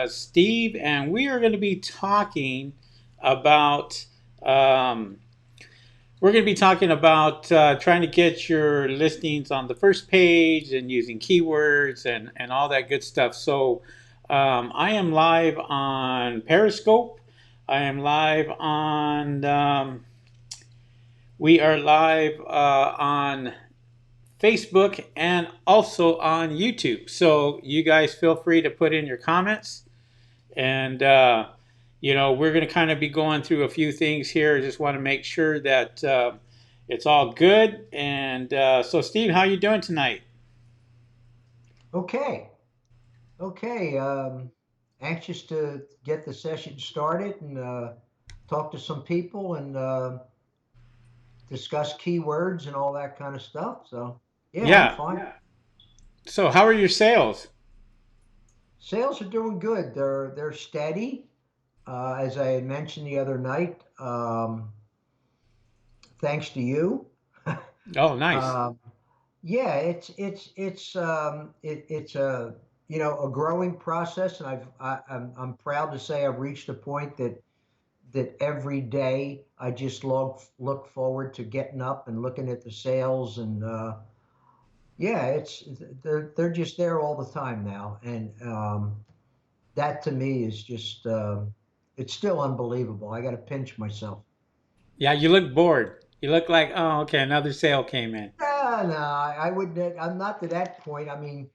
Steve, and we are going to be talking about um, trying to get your listings on the first page and using keywords and all that good stuff. So I am live on Periscope. I am live on. We are live on Facebook and also on YouTube. So you guys feel free to put in your comments. And, we're going to kind of be going through a few things here. I just want to make sure that it's all good. And so, Steve, how are you doing tonight? Okay. Okay. Anxious to get the session started and talk to some people and discuss keywords and all that kind of stuff. So, yeah, I'm Yeah. fine. So, how are your sales? Sales are doing good. They're steady. As I had mentioned the other night, thanks to you. Oh, nice. um, yeah, it's a a growing process, and I'm proud to say I've reached a point that every day I just look forward to getting up and looking at the sales and yeah, it's they're just there all the time now, and that to me is just it's still unbelievable. I got to pinch myself. Yeah, you look bored. You look like, oh, okay, another sale came in. No, I wouldn't. I'm not to that point. I mean,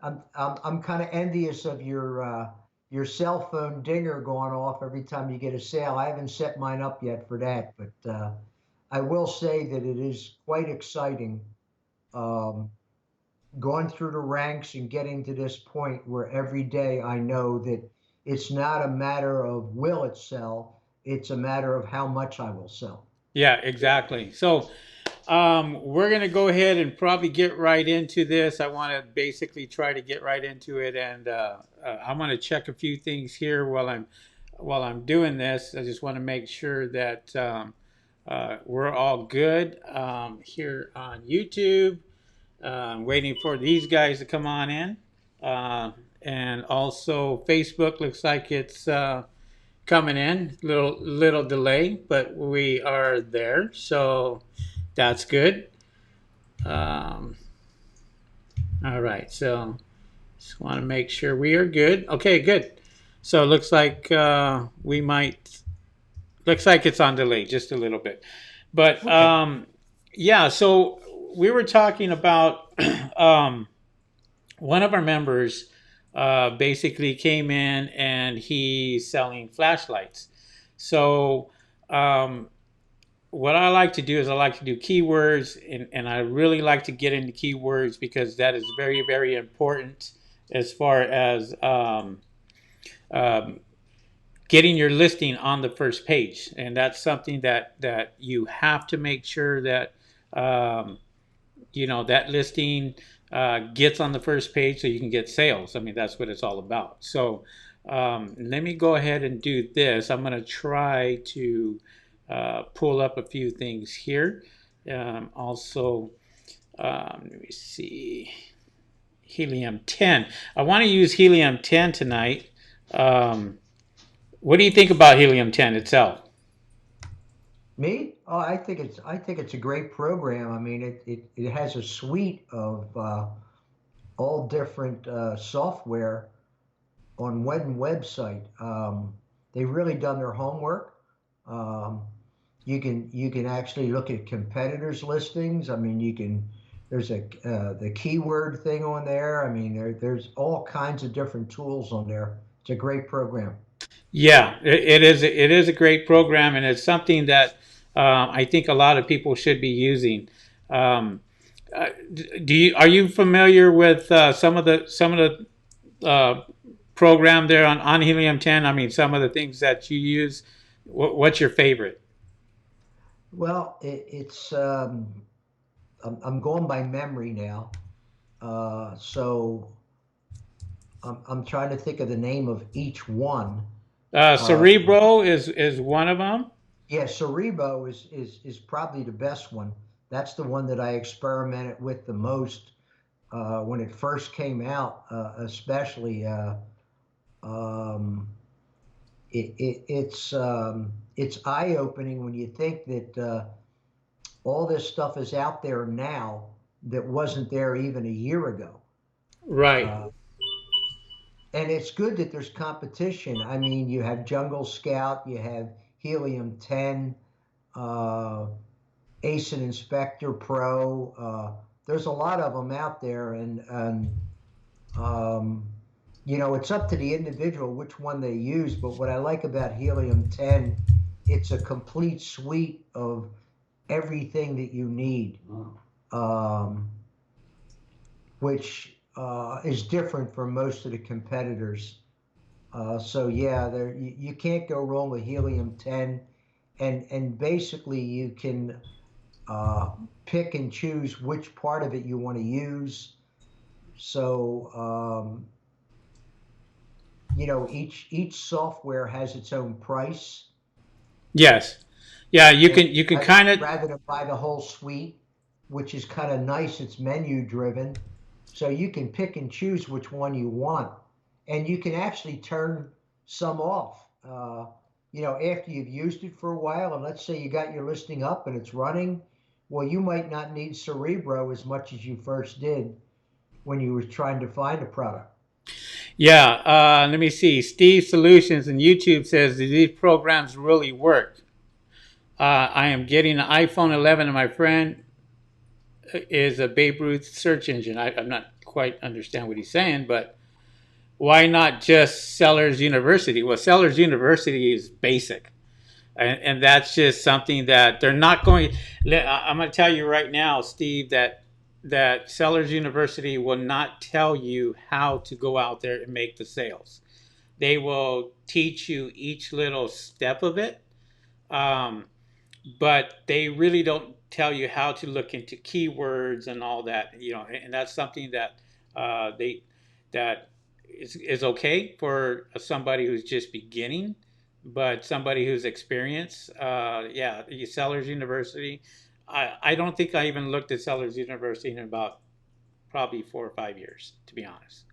I'm kind of envious of your cell phone dinger going off every time you get a sale. I haven't set mine up yet for that, but I will say that it is quite exciting um, going through the ranks and getting to this point where every day I know that it's not a matter of will it sell, it's a matter of how much I will sell. Yeah, exactly. So, we're going to go ahead and probably get right into this. I want to basically try to get right into it, and I'm going to check a few things here while I'm doing this. I just want to make sure that we're all good here on YouTube. Waiting for these guys to come on in, uh, and also Facebook looks like it's coming in. Little delay, but we are there, so that's good. Um, all right, so just want to make sure we are good. Okay, good. So it looks like we might. Looks like it's on delay just a little bit, but Okay. yeah. So we were talking about one of our members basically came in and he's selling flashlights. So um, what I like to do is I like to do keywords, and I really like to get into keywords because that is very, very important as far as um, getting your listing on the first page. And that's something that you have to make sure that um, that listing gets on the first page so you can get sales. I mean, that's what it's all about. So let me go ahead and do this. I'm going to try to pull up a few things here. Also, let me see. Helium 10. I want to use Helium 10 tonight. Um, what do you think about Helium 10 itself? Me? Oh, I think it's a great program. I mean, it has a suite of all different software on one website. They've really done their homework. Um, you can actually look at competitors' listings. I mean, you can. There's the keyword thing on there. I mean, there's all kinds of different tools on there. It's a great program. Yeah, it is. It is a great program, and it's something that I think a lot of people should be using. Um, do you are you familiar with some of the program there on Helium 10? I mean, some of the things that you use. What's your favorite? Well, it's I'm going by memory now. So I'm trying to think of the name of each one. Uh, Cerebro is one of them. yeah, Cerebo is probably the best one. That's the one that I experimented with the most. when it first came out, especially. Um, it's eye opening when you think that all this stuff is out there now that wasn't there even a year ago. Right. Uh, and it's good that there's competition. I mean, you have Jungle Scout, you have Helium 10, uh, Ace and Inspector Pro. There's a lot of them out there, and um, it's up to the individual which one they use. But what I like about Helium 10, it's a complete suite of everything that you need, um, which is different from most of the competitors. So yeah, you can't go wrong with Helium 10, and basically you can uh, pick and choose which part of it you want to use. So each software has its own price, Yes. Yeah, and you can kind of. rather than buy the whole suite, which is kind of nice, it's menu driven, so you can pick and choose which one you want, and you can actually turn some off. After you've used it for a while, and let's say you got your listing up and it's running, well, you might not need Cerebro as much as you first did when you were trying to find a product. Yeah, let me see. Steve Solutions and YouTube says, do these programs really work? I am getting an iPhone 11, and my friend is a Babe Ruth search engine. I'm not quite understand what he's saying, but why not just Sellers University? Well, Sellers University is basic, and that's just something that they're not going. I'm going to tell you right now, Steve, that Sellers University will not tell you how to go out there and make the sales. They will teach you each little step of it, um, but they really don't tell you how to look into keywords and all that. And that's something that they that is okay for somebody who's just beginning, but somebody who's experienced, yeah, Sellers University. I don't think I even looked at Sellers University in about probably 4 or 5 years, to be honest.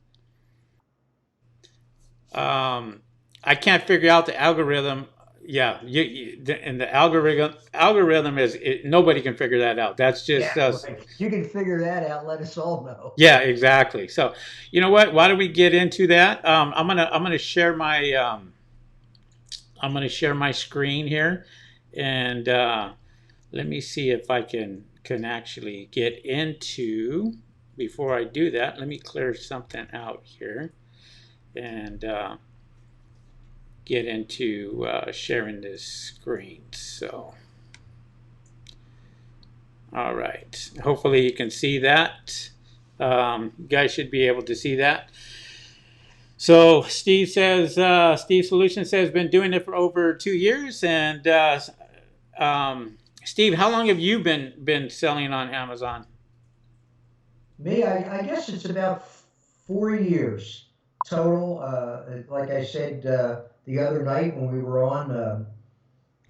Um, I can't figure out the algorithm. Yeah, and the algorithm is nobody can figure that out. That's just Yeah, us. right. You can figure that out. Let us all know. Yeah, exactly. So, you know what? Why don't we get into that? I'm gonna share my screen here, and let me see if I can actually get into. Before I do that, let me clear something out here, and get into sharing this screen. So, all right. Hopefully you can see that. You guys should be able to see that. So Steve Solution says been doing it for over 2 years. And Steve, how long have you been selling on Amazon? Me, I guess it's about 4 years total. Like I said the other night when we were on,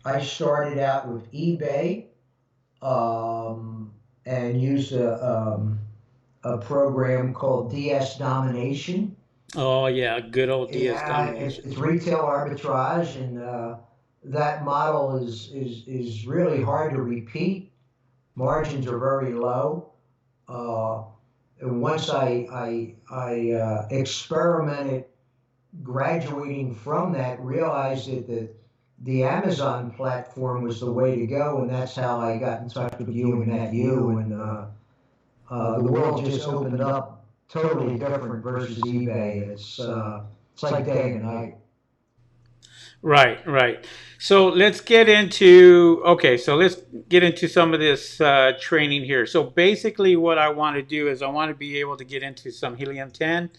I started out with eBay, and used a program called DS Domination. Oh yeah, good old DS Yeah, domination. it's retail arbitrage, and that model is really hard to repeat. Margins are very low. Uh, and once I experimented graduating from that, realized that the Amazon platform was the way to go, and that's how I got in touch with you and met you, and the world just opened up totally different versus eBay. It's like day and night. Right, right. So let's get into okay. So let's get into some of this training here. So basically, what I want to do is I want to be able to get into some Helium 10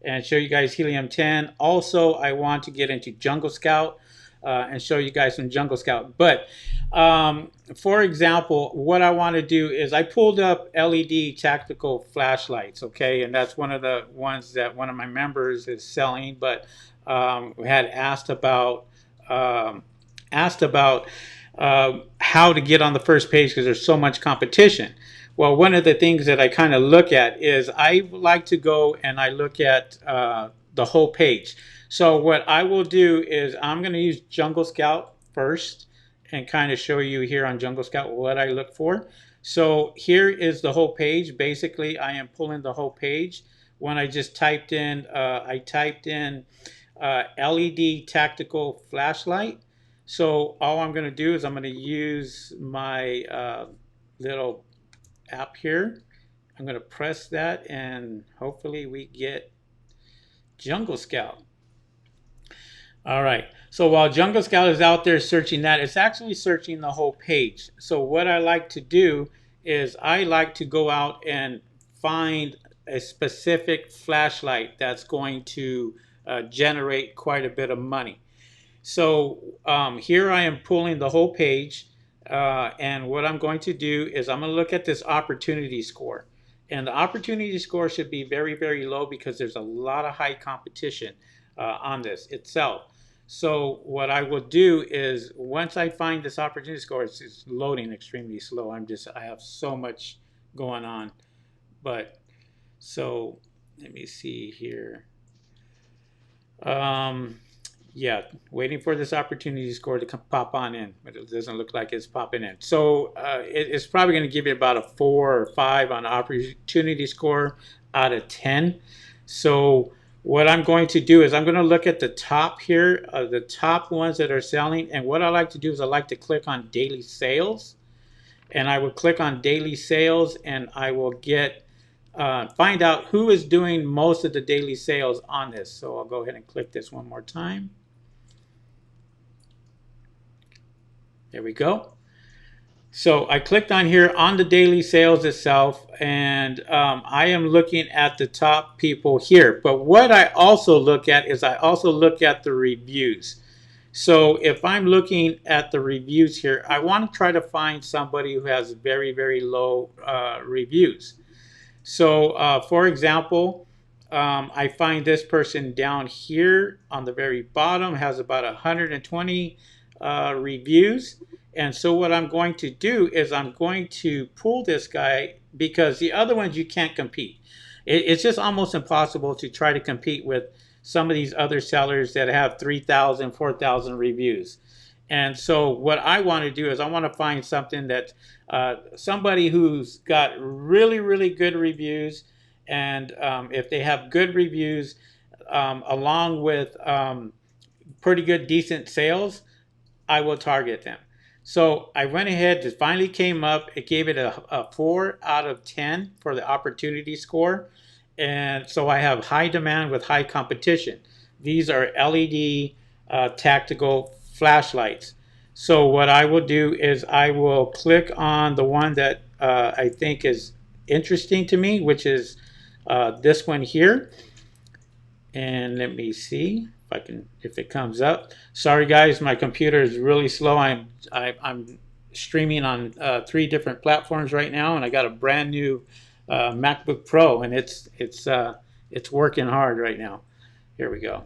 and show you guys Helium 10. Also, I want to get into Jungle Scout and show you guys some Jungle Scout. But for example, what I want to do is I pulled up LED tactical flashlights. Okay, and that's one of the ones that one of my members is selling, but had um, asked about how to get on the first page because there's so much competition. Well, one of the things that I kind of look at is I like to go and I look at the whole page. So what I will do is I'm going to use Jungle Scout first and kind of show you here on Jungle Scout what I look for. So here is the whole page. Basically, I am pulling the whole page. When I typed in LED tactical flashlight. So all I'm going to do is I'm going to use my little app here. I'm going to press that and hopefully we get Jungle Scout. All right. So while Jungle Scout is out there searching that, it's actually searching the whole page. So what I like to do is I like to go out and find a specific flashlight that's going to generate quite a bit of money. So here I am pulling the whole page, and what I'm going to do is I'm going to look at this opportunity score. And the opportunity score should be very, very low because there's a lot of high competition on this itself. So what I will do is once I find this opportunity score, it's loading extremely slow. I have so much going on. But so let me see here. Um, yeah, waiting for this opportunity score to pop on in, but it doesn't look like it's popping in. So it's probably going to give you about a 4 or 5 on opportunity score out of 10. So what I'm going to do is I'm going to look at the top here, the top ones that are selling. And what I like to do is I like to click on daily sales. And I will click on daily sales and I will get find out who is doing most of the daily sales on this. So I'll go ahead and click this one more time. There we go. So I clicked on here on the daily sales itself, and I am looking at the top people here. But what I also look at is I also look at the reviews. So if I'm looking at the reviews here, I want to try to find somebody who has very, very low reviews. So, for example, I find this person down here on the very bottom has about 120 reviews. And so what I'm going to do is I'm going to pull this guy because the other ones you can't compete. It's just almost impossible to try to compete with some of these other sellers that have 3,000, 4,000 reviews. And so what I want to do is I want to find something that somebody who's got really, really good reviews. And if they have good reviews along with pretty good, decent sales, I will target them. So I went ahead, it finally came up. It gave it a 4 out of 10 for the opportunity score. And so I have high demand with high competition. These are LED tactical flashlights. So what I will do is I will click on the one that I think is interesting to me, which is this one here. And let me see if it comes up. Sorry guys, my computer is really slow. I'm streaming on 3 different platforms right now, and I got a brand new MacBook Pro, and it's working hard right now. Here we go.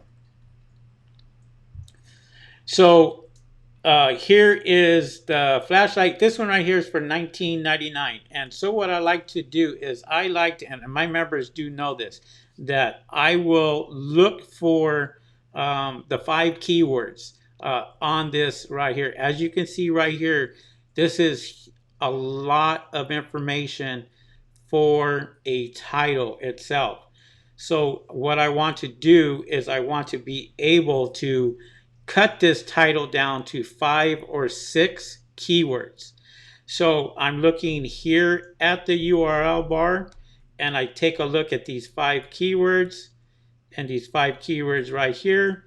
So here is the flashlight. This one right here is for $19.99. And so what I like to do is I like to, and my members do know this, that I will look for the 5 keywords on this right here. As you can see right here, this is a lot of information for a title itself. So what I want to do is I want to be able to cut this title down to 5 or 6 keywords. So I'm looking here at the URL bar and I take a look at these 5 keywords, and these 5 keywords right here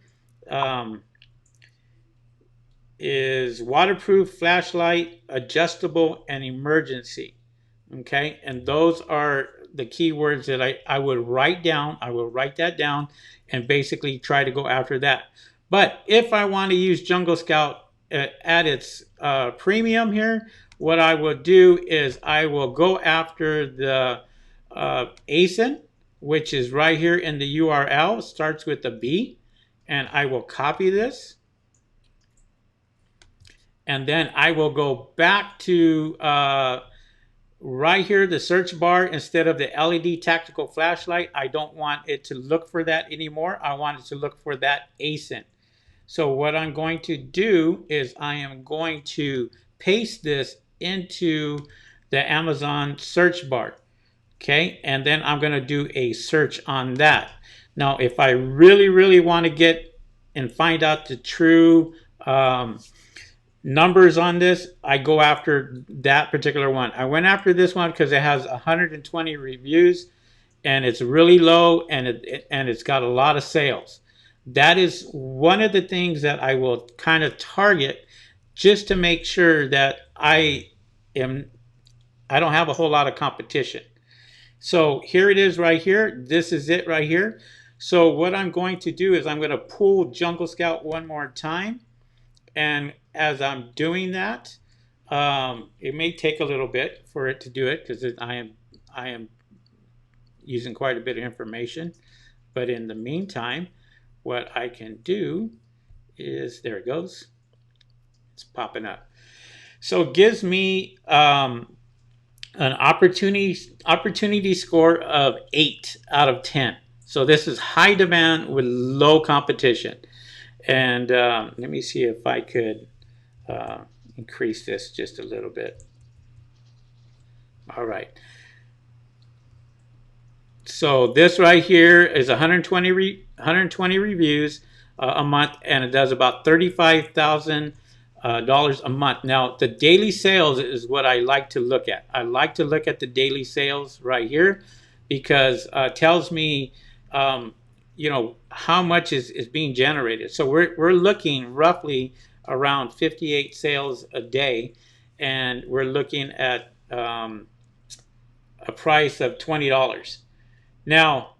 is waterproof, flashlight, adjustable, and emergency. Okay, and those are the keywords that I would write down. I will write that down and basically try to go after that. But if I want to use Jungle Scout at its premium here, what I will do is I will go after the ASIN, which is right here in the URL. It starts with a B, and I will copy this. And then I will go back to right here, the search bar, instead of the LED tactical flashlight, I don't want it to look for that anymore. I want it to look for that ASIN. So what I'm going to do is I am going to paste this into the Amazon search bar. Okay, and then I'm going to do a search on that. Now, if I really, really want to get and find out the true numbers on this, I go after that particular one. I went after this one because it has 120 reviews and it's really low, and it's got a lot of sales. That is one of the things that I will kind of target, just to make sure that am I don't have a whole lot of competition. So here it is right here. This is it right here. So what I'm going to do is I'm going to pull Jungle Scout one more time. And as I'm doing that, it may take a little bit for it to do it because I am using quite a bit of information. But in the meantime, what I can do is, there it goes. It's popping up. So it gives me an opportunity score of 8 out of 10. So this is high demand with low competition. And let me see if I could uh, increase this just a little bit. All right. So this right here is 120 reviews a month, and it does about $35,000 a month. Now the daily sales is what I like to look at. I like to look at the daily sales right here because it tells me, how much is being generated. So we're looking roughly around 58 sales a day, and we're looking at a price of $20. Now,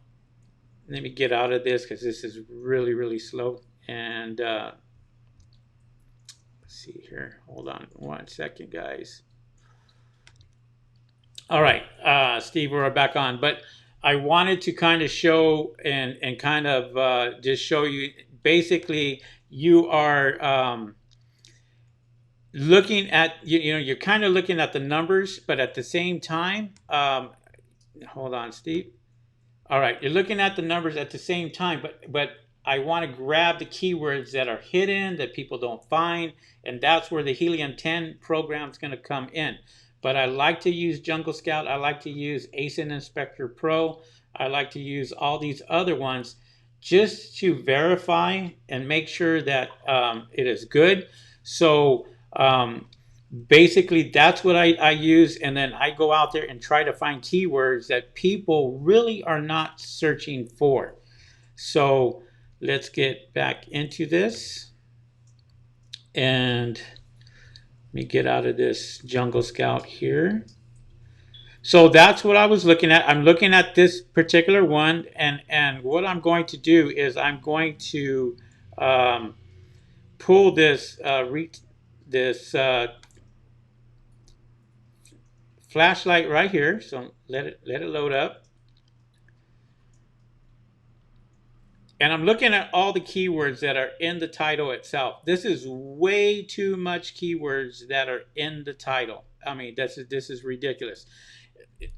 let me get out of this because this is really, really slow. And let's see here. Hold on 1 second, guys. All right, Steve, we're back on. But I wanted to kind of show and kind of just show you basically you are looking at, you're kind of looking at the numbers, but at the same time, hold on, Steve. All right, you're looking at the numbers at the same time, but I want to grab the keywords that are hidden that people don't find, and that's where the Helium 10 program is going to come in. But I like to use Jungle Scout. I like to use ASIN Inspector Pro. I like to use all these other ones just to verify and make sure that it is good. So basically that's what I use, and then I go out there and try to find keywords that people really are not searching for. So let's get back into this, and let me get out of this Jungle Scout here. So that's what I was looking at. I'm looking at this particular one, and what I'm going to do is I'm going to um, pull this flashlight right here. So let it load up. And I'm looking at all the keywords that are in the title itself. This is way too much keywords that are in the title. I mean, this is ridiculous.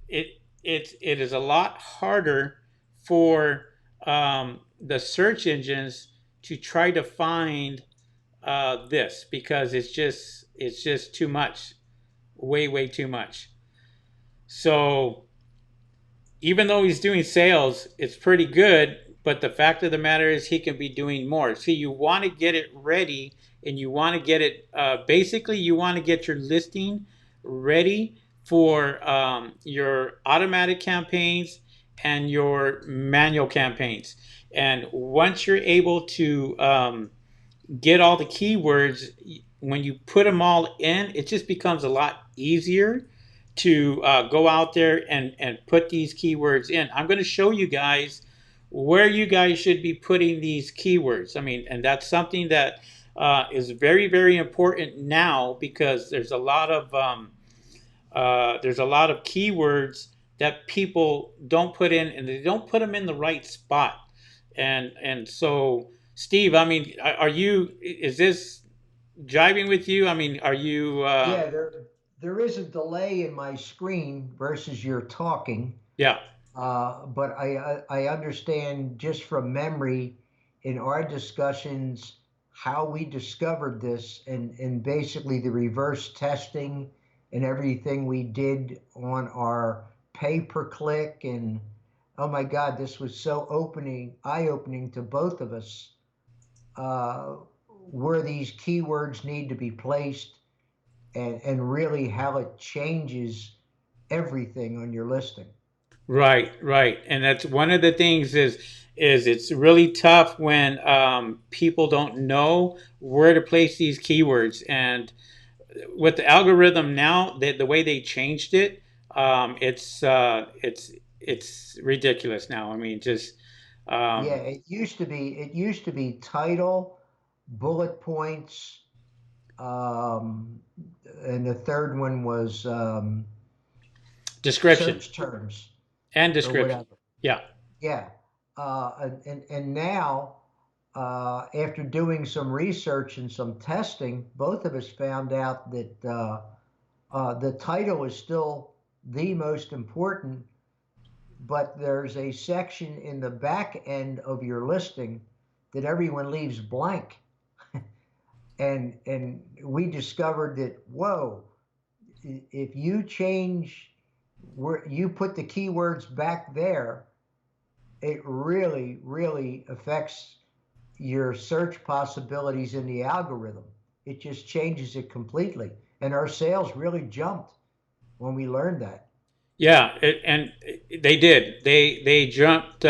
It is a lot harder for the search engines to try to find this because it's just too much, way too much. So even though he's doing sales, it's pretty good. But the fact of the matter is, he can be doing more. See, you want to get it ready, and you want to get it. Basically, you want to get your listing ready for your automatic campaigns and your manual campaigns. And once you're able to get all the keywords, when you put them all in, it just becomes a lot easier to go out there and put these keywords in. I'm going to show you guys where you guys should be putting these keywords. I mean, and that's something that is very, very important now because there's a lot of keywords that people don't put in, and they don't put them in the right spot. And so, Steve, I mean, is this jiving with you? I mean, are you? Yeah, there is a delay in my screen versus your talking. Yeah. But I understand just from memory in our discussions how we discovered this and basically the reverse testing and everything we did on our pay per click. And oh my God, this was so eye opening to both of us, uh, where these keywords need to be placed and really how it changes everything on your listing. Right, right, and that's one of the things is it's really tough when people don't know where to place these keywords, and with the algorithm now, the way they changed it, it's ridiculous now. I mean, just Yeah, um, it used to be title, bullet points, um, and the third one was description search terms and or description. whatever. Yeah, Yeah, and now after doing some research and some testing, both of us found out that the title is still the most important, but there's a section in the back end of your listing that everyone leaves blank. And we discovered that, whoa, if you change where you put the keywords back there, it really affects your search possibilities in the algorithm. It just changes it completely. And our sales really jumped when we learned that. yeah, and they did. They jumped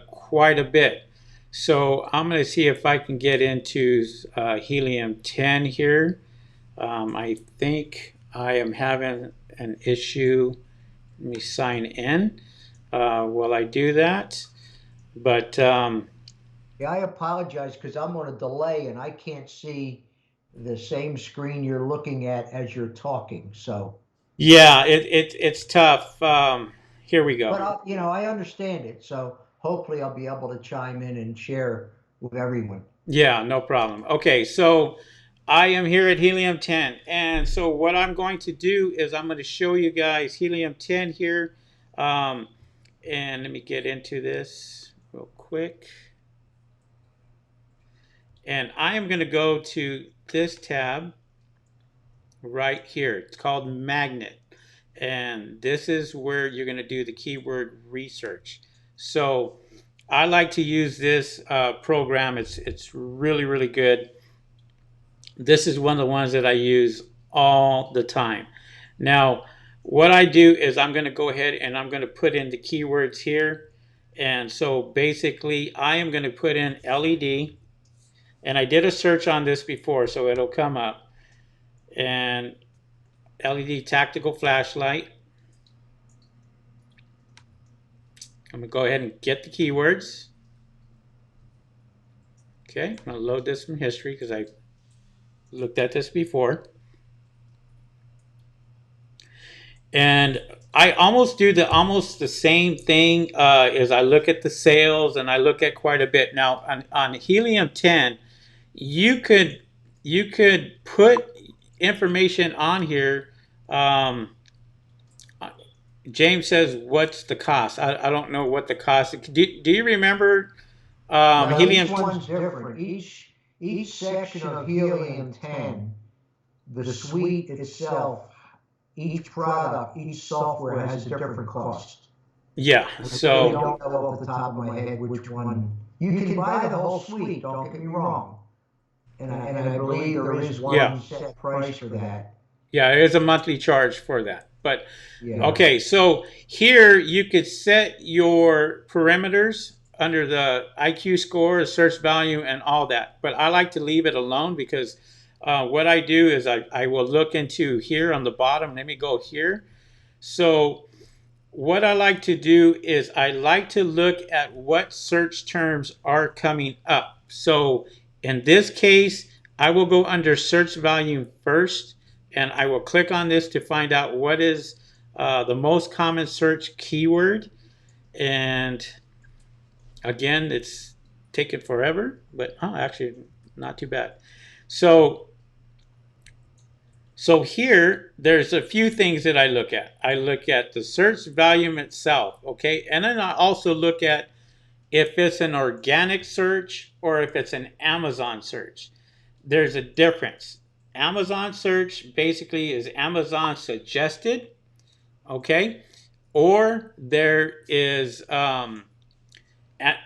quite a bit. So I'm going to see if I can get into Helium 10 here. I think I am having an issue. Let me sign in. While I do that? But Yeah, I apologize because I'm on a delay and I can't see the same screen you're looking at as you're talking. So, yeah, it's tough. Here we but go. I understand it. So hopefully I'll be able to chime in and share with everyone. Yeah, no problem. Okay, so I am here at Helium 10. And so what I'm going to do is I'm going to show you guys Helium 10 here. Um, and let me get into this real quick. And I am going to go to this tab right here. It's called Magnet. And this is where you're going to do the keyword research. So I like to use this program. It's really good. This is one of the ones that I use all the time. Now, what I do is I'm going to go ahead and I'm going to put in the keywords here. And so basically, I am going to put in LED. And I did a search on this before, so it'll come up. And LED tactical flashlight. I'm going to go ahead and get the keywords. Okay, I'm going to load this from history because I looked at this before. And I almost do almost the same thing as I look at the sales and I look at quite a bit. Now on Helium 10, you could you could put information on here. Um, James says, "What's the cost?" I don't know what the cost. Do you remember No, Helium? each one's different. Each section of Helium 10, the suite itself, each product, each software has a different cost. Yeah. I really So don't know off the top of my head which one. You can buy the whole suite, don't get me wrong. And I believe there is yeah, one set price for that. yeah, it is a monthly charge for that. But Yeah. okay, so here you could set your parameters under the IQ score, search value, and all that. But I like to leave it alone because what I do is I will look into here on the bottom. Let me go here. So what I like to do is I like to look at what search terms are coming up. So in this case, I will go under search volume first and I will click on this to find out what is the most common search keyword. And again, it's taken forever, but actually not too bad. So So here, there's a few things that I look at. I look at the search volume itself, okay? And then I also look at if it's an organic search or if it's an Amazon search. There's a difference. Amazon search basically is Amazon suggested, okay? Or there is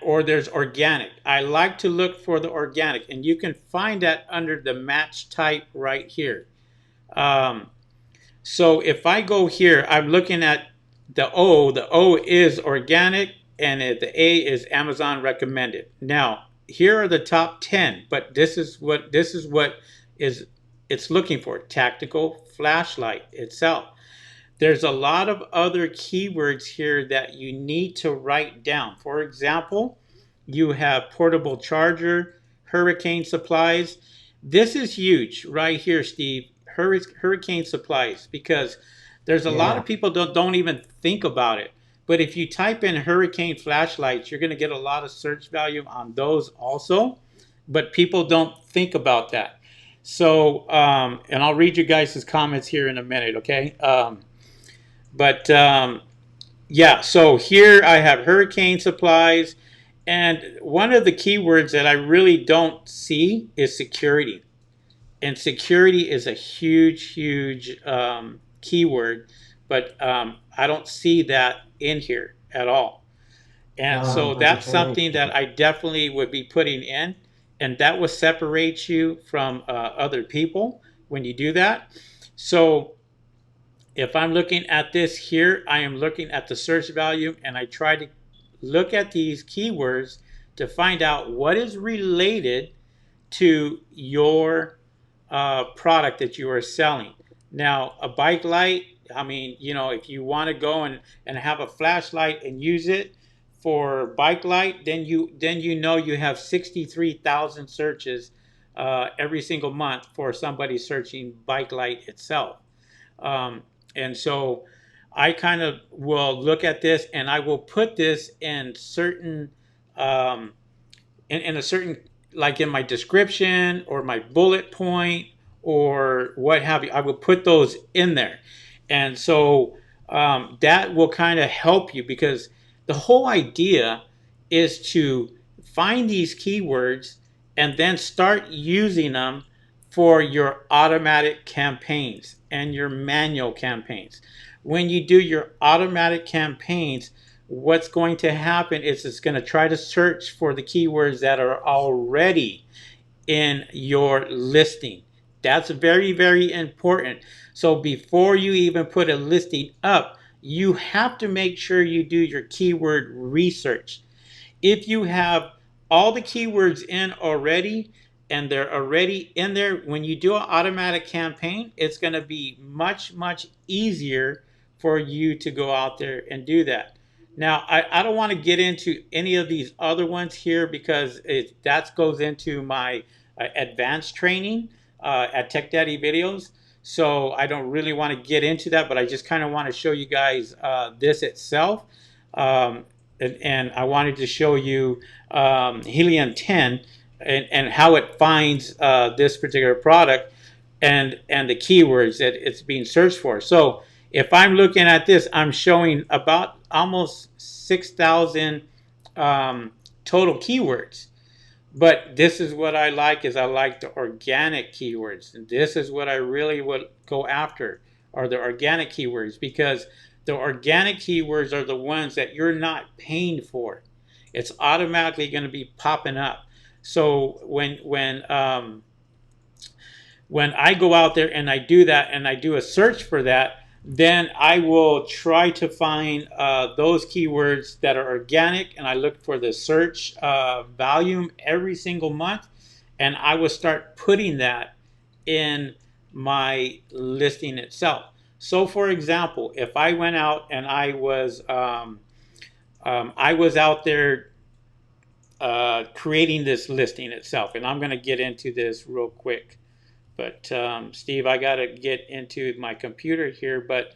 or there's organic. I like to look for the organic, and you can find that under the match type right here. Um, so if I go here, I'm looking at the O. The O is organic, and the A is Amazon recommended. Now, here are the top 10, but this is what is it's looking for. Tactical flashlight itself. There's a lot of other keywords here that you need to write down. For example, you have portable charger, hurricane supplies. This is huge right here, Steve. Hurricane supplies, because there's a lot Yeah. of people don't even think about it. But if you type in hurricane flashlights, you're going to get a lot of search value on those also. But people don't think about that. So, and I'll read you guys' comments here in a minute, okay? But yeah, so here I have hurricane supplies. And one of the keywords that I really don't see is security. And security is a huge, huge keyword, but I don't see that in here at all. And so that's something that I definitely would be putting in. And that will separate you from other people when you do that. So if I'm looking at this here, I am looking at the search value, and I try to look at these keywords to find out what is related to your product that you are selling. Now, a bike light, I mean, if you want to go and have a flashlight and use it for bike light, then you have 63,000 searches every single month for somebody searching bike light itself. Um, and so I kind of will look at this, and I will put this in certain um, in a certain, like in my description or my bullet point or what have you. I will put those in there, and so that will kind of help you, because the whole idea is to find these keywords and then start using them for your automatic campaigns and your manual campaigns. When you do your automatic campaigns, what's going to happen is it's going to try to search for the keywords that are already in your listing. That's very, very important. So before you even put a listing up, you have to make sure you do your keyword research. If you have all the keywords in already and they're already in there, when you do an automatic campaign, it's going to be much, much easier for you to go out there and do that. Now, I don't want to get into any of these other ones here, because that goes into my advanced training at Tech Daddy Videos. So I don't really want to get into that, but I just kind of want to show you guys this itself. Um, and I wanted to show you Helium 10 and how it finds this particular product and the keywords that it's being searched for. So if I'm looking at this, I'm showing about almost 6,000 total keywords. But this is what I like, is I like the organic keywords. And this is what I really would go after, are the organic keywords, because the organic keywords are the ones that you're not paying for. It's automatically going to be popping up. So when I go out there and I do that and I do a search for that, then I will try to find those keywords that are organic, and I look for the search volume every single month, and I will start putting that in my listing itself. So, for example, if I went out and I was out there creating this listing itself, and I'm going to get into this real quick. But Steve, I got to get into my computer here. But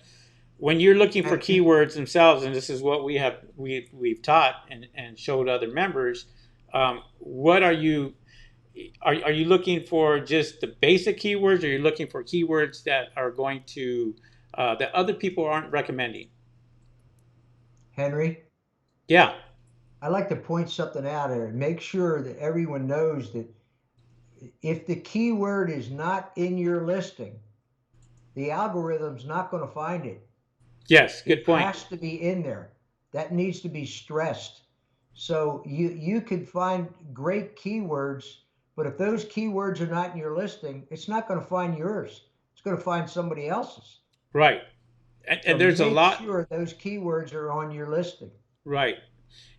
when you're looking for keywords themselves, and this is what we've taught and showed other members, what are you are you looking for just the basic keywords, or are you looking for keywords that are going to that other people aren't recommending? Henry, Yeah. I like to point something out here and make sure that everyone knows that if the keyword is not in your listing, the algorithm's not going to find it. Yes. It Good point. has to be in there. That needs to be stressed. So you could find great keywords, but if those keywords are not in your listing, it's not going to find yours. It's going to find somebody else's. Right. So And there's a make lot. sure those keywords are on your listing. Right.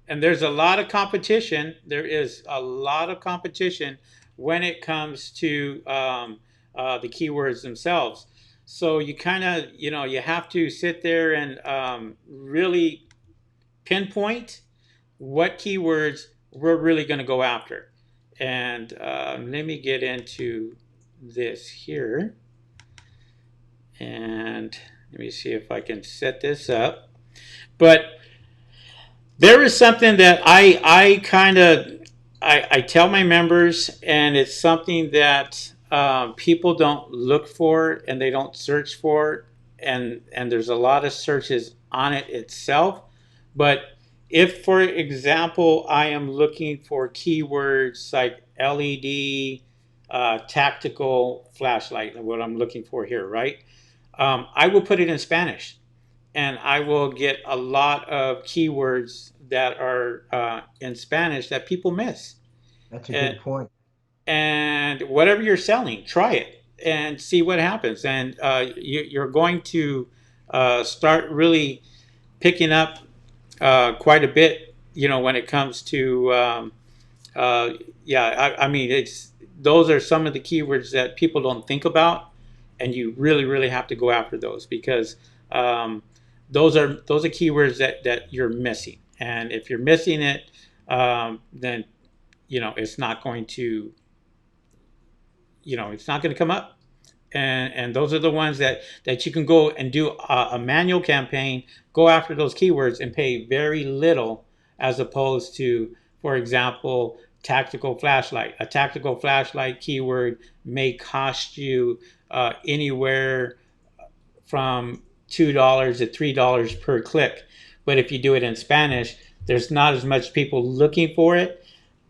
And there's a lot of competition. There is a lot of competition when it comes to the keywords themselves. So you kind of, you have to sit there and really pinpoint what keywords we're really going to go after. And let me get into this here. And let me see if I can set this up. But there is something that I kind of I tell my members, and it's something that people don't look for and they don't search for, and there's a lot of searches on it itself. But if, for example, I am looking for keywords like LED, tactical flashlight, what I'm looking for here, right? I will put it in Spanish, and I will get a lot of keywords that are in Spanish that people miss. That's a And, good point. and whatever you're selling, try it and see what happens. And you're going to start really picking up quite a bit, when it comes to uh, yeah, I mean, it's those are some of the keywords that people don't think about, and you really, really have to go after those because um, those are keywords that you're missing, and if you're missing it, then it's not going to it's not going to come up. And those are the ones that you can go and do a manual campaign, go after those keywords and pay very little, as opposed to, for example, tactical flashlight. A tactical flashlight keyword may cost you anywhere from $2 to $3 per click. But if you do it in Spanish, there's not as much people looking for it,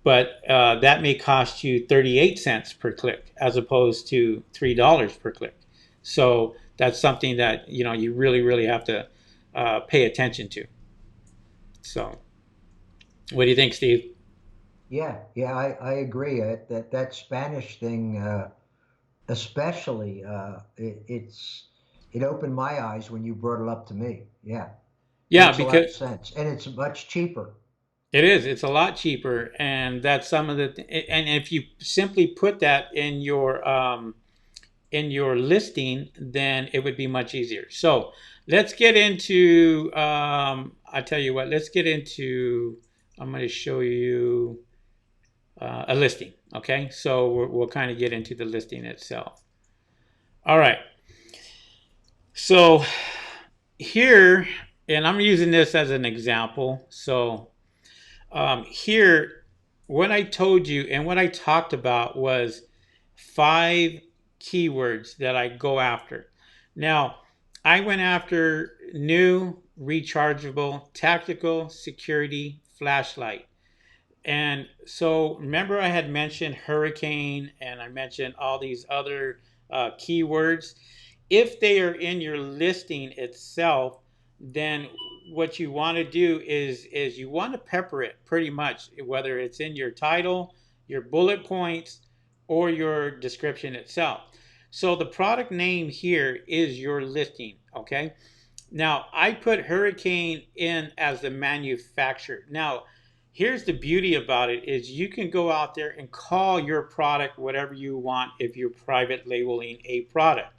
but that may cost you 38 cents per click as opposed to $3 per click. So that's something that you really, really have to pay attention to. So, what do you think, Steve? Yeah, I agree. That Spanish thing, especially, it opened my eyes when you brought it up to me. Yeah, Yeah, makes a lot of because sense, and it's much cheaper. it is. It's a lot cheaper, and that's some of the. And if you simply put that in your listing, then it would be much easier. So let's get into. I tell you what. Let's get into. I'm going to show you a listing. Okay, so we'll kind of get into the listing itself. All right. So here, and I'm using this as an example. So here, what I told you and what I talked about was 5 keywords that I go after. Now, I went after new, rechargeable, tactical, security, flashlight. And so remember, I had mentioned hurricane and I mentioned all these other keywords. If they are in your listing itself, then what you want to do is you want to pepper it pretty much, whether it's in your title, your bullet points, or your description itself. So the product name here is your listing, okay? Now, I put Hurricane in as the manufacturer. Now, here's the beauty about it is you can go out there and call your product whatever you want if you're private labeling a product.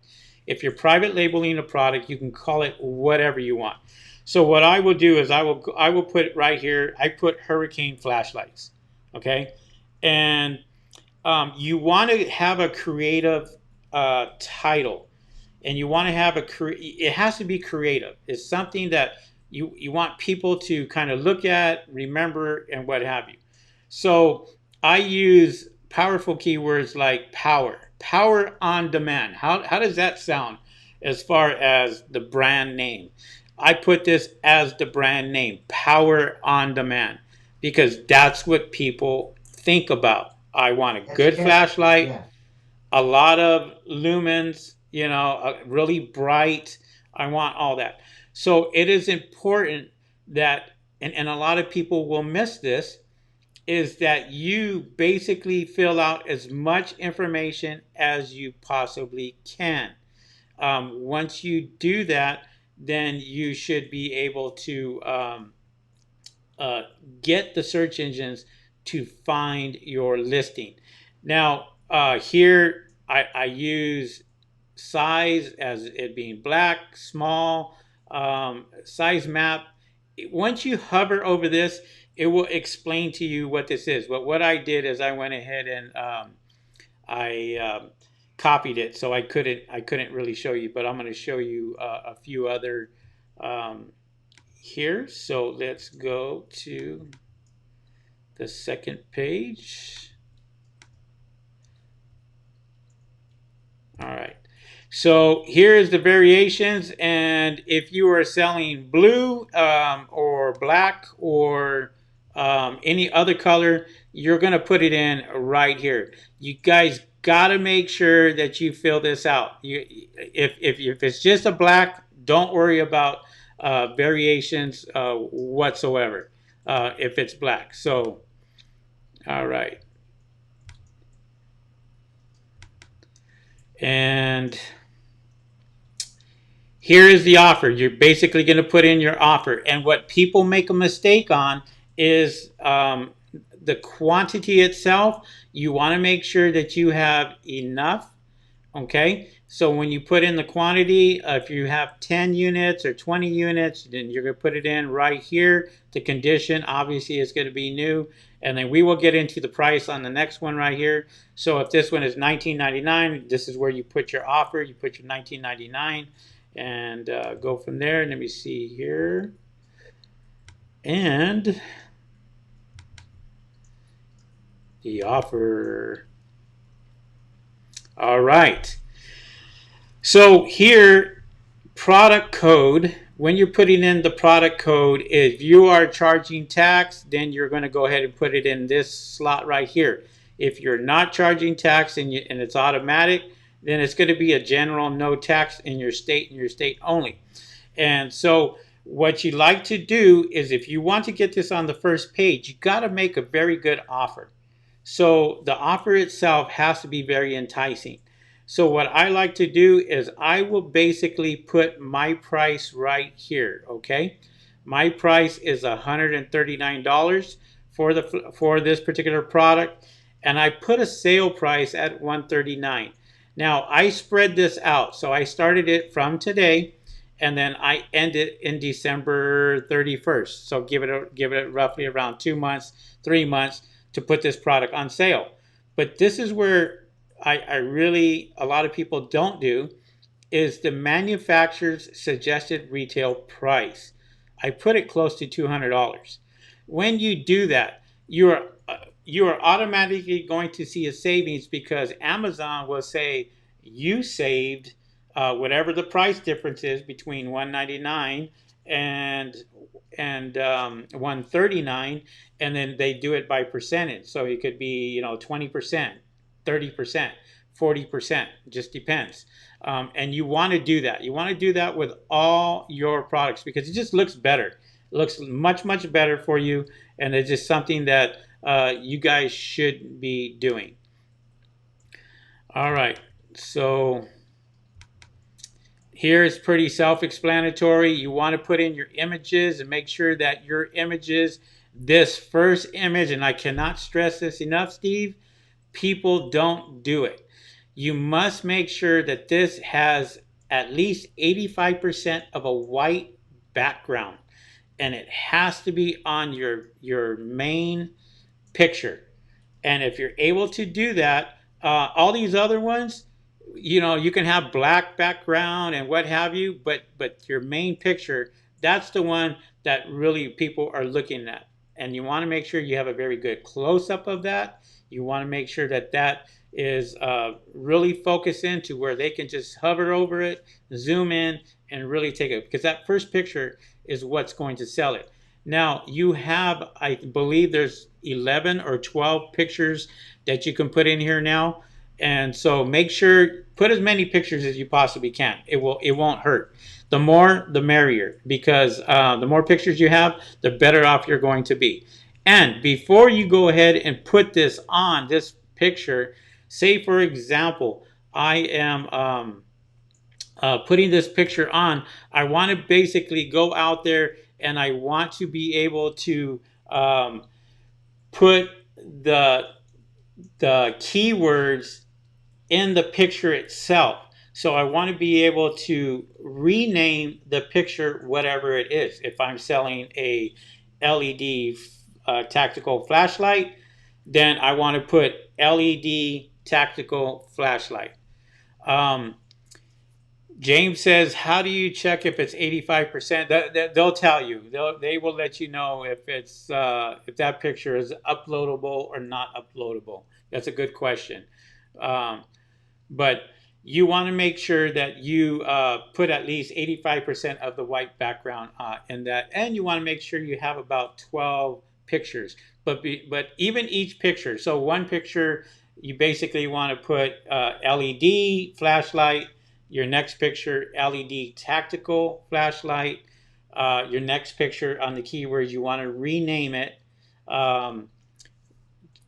If you're private labeling a product, you can call it whatever you want. So what I will do is I will put right here, I put Hurricane flashlights. Okay? And you want to have a creative title, and you want to have it has to be creative. It's something that you want people to kind of look at, remember, and what have you. So I use powerful keywords like power on demand. How does that sound as far as the brand name? I put this as the brand name, power on demand, because that's what people think about. I want a That's good catchy. flashlight, Yeah. a lot of lumens, really bright. I want all that. So it is important that, and a lot of people will miss this, is that you basically fill out as much information as you possibly can. Once you do that, then you should be able to uh, get the search engines to find your listing. Now, here I use size as it being black, small, size map. Once you hover over this, it will explain to you what this is. But what I did is I went ahead and I copied it, so I couldn't really show you. But I'm going to show you a few other um, here. So let's go to the second page. All right. So here is the variations, and if you are selling blue or black or any other color, you're going to put it in right here. You guys got to make sure that you fill this out. If it's just a black, don't worry about variations whatsoever if it's black. So, all right. And here is the offer. You're basically going to put in your offer. And what people make a mistake on is the quantity itself. You want to make sure that you have enough. Okay, so when you put in the quantity, if you have 10 units or 20 units, then you're going to put it in right here. The condition obviously is going to be new, and then we will get into the price on the next one right here. So if this one is $19.99, this is where you put your offer. You put your $19.99 and go from there. Let me see here. And the offer. All right. So here, product code, when you're putting in the product code, if you are charging tax, then you're going to go ahead and put it in this slot right here. If you're not charging tax and it's automatic, then it's going to be a general no tax in your state and your state only. And so what you like to do is, if you want to get this on the first page, you got to make a very good offer. So the offer itself has to be very enticing. So what I like to do is I will basically put my price right here, okay? My price is $139 for this particular product, and I put a sale price at $139. Now I spread this out. So I started it from today, and then I end it in December 31st. So give it roughly around 2 months, 3 months to put this product on sale. But this is where I really, a lot of people don't do, is the manufacturer's suggested retail price. I put it close to $200. When you do that, you are automatically going to see a savings, because Amazon will say you saved whatever the price difference is between 199 and 139, and then they do it by percentage. So it could be 20%, 30%, 40%, just depends. And you want to do that. You want to do that with all your products, because it just looks better. It looks much, much better for you. And it's just something that you guys should be doing. All right. So here is pretty self-explanatory. You want to put in your images and make sure that your images, this first image, and I cannot stress this enough, Steve, people don't do it. You must make sure that this has at least 85% of a white background, and it has to be on your main picture. And if you're able to do that, all these other ones, you can have black background and what have you, but your main picture, that's the one that really people are looking at. And you want to make sure you have a very good close up of that. You want to make sure that that is really focused into where they can just hover over it, zoom in, and really take it, because that first picture is what's going to sell it. Now you have, I believe there's 11 or 12 pictures that you can put in here now. And so make sure put as many pictures as you possibly can. It won't hurt. The more the merrier, because the more pictures you have, the better off you're going to be. And before you go ahead and put this on this picture, say for example, I am putting this picture on, I want to basically go out there and I want to be able to put the the keywords in the picture itself. So I want to be able to rename the picture whatever it is. If I'm selling a LED tactical flashlight, then I want to put LED tactical flashlight. Um, James says, "How do you check if it's 85%?" They'll tell you. They will let you know if that picture is uploadable or not uploadable. That's a good question. Um, but you want to make sure that you put at least 85% of the white background in that, and you want to make sure you have about 12 pictures. But even each picture, so one picture you basically want to put LED flashlight, your next picture LED tactical flashlight, your next picture on the keywords you want to rename it um,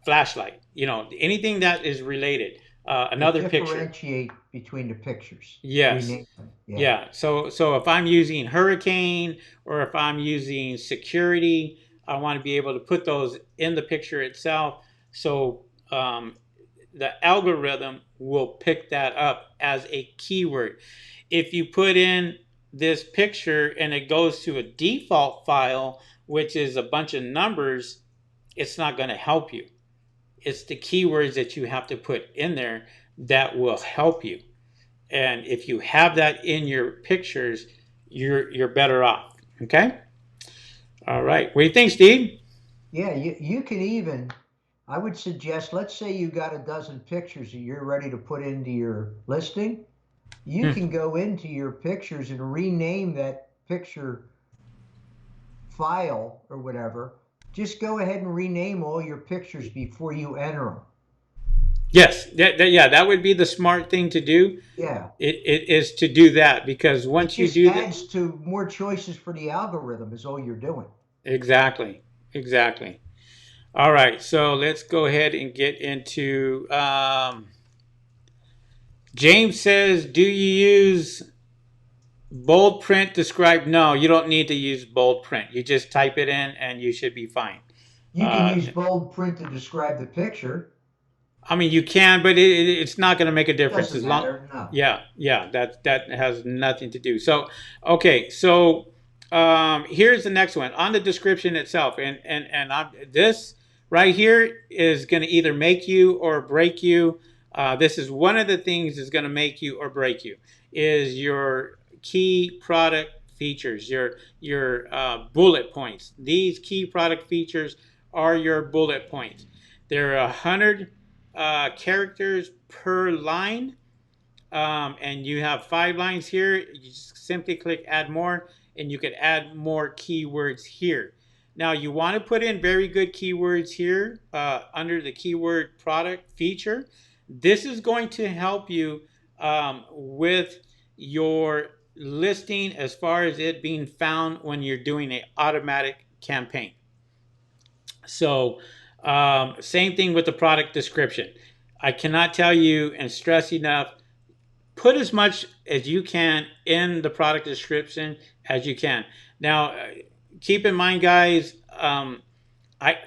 flashlight, anything that is related. But Another picture. differentiate between the pictures. Yes. Rename them. Yeah. Yeah. So if I'm using hurricane or if I'm using security, I want to be able to put those in the picture itself. So the algorithm will pick that up as a keyword. If you put in this picture and it goes to a default file, which is a bunch of numbers, it's not going to help you. It's the keywords that you have to put in there that will help you. And if you have that in your pictures, you're better off. Okay. All right. What do you think, Steve? Yeah, you can even, I would suggest, let's say you got a dozen pictures that you're ready to put into your listing. You Hmm. can go into your pictures and rename that picture file or whatever. Just go ahead and rename all your pictures before you enter them. Yes. Yeah. That would be the smart thing to do. Yeah. It is to do that, because It once you just do that, adds to more choices for the algorithm, is all you're doing. exactly, exactly. All right. So let's go ahead and get into. James says, "Do you use bold print describe?" No, you don't need to use bold print. You just type it in and you should be fine. You can Uh, use bold print to describe the picture. I mean, you can, but it's not going to make a difference Doesn't as long. matter. No. Yeah, yeah, that has nothing to do. So, okay, so here's the next one on the description itself, and this right here is going to either make you or break you. This is one of the things that's going to make you or break you is your key product features, your bullet points. These key product features are your bullet points. There are 100 characters per line, and you have 5 lines here. You just simply click add more, and you can add more keywords here. Now you want to put in very good keywords here under the keyword product feature. This is going to help you with your listing as far as it being found when you're doing an automatic campaign. So, same thing with the product description. I cannot tell you and stress enough, put as much as you can in the product description as you can. Now, keep in mind, guys,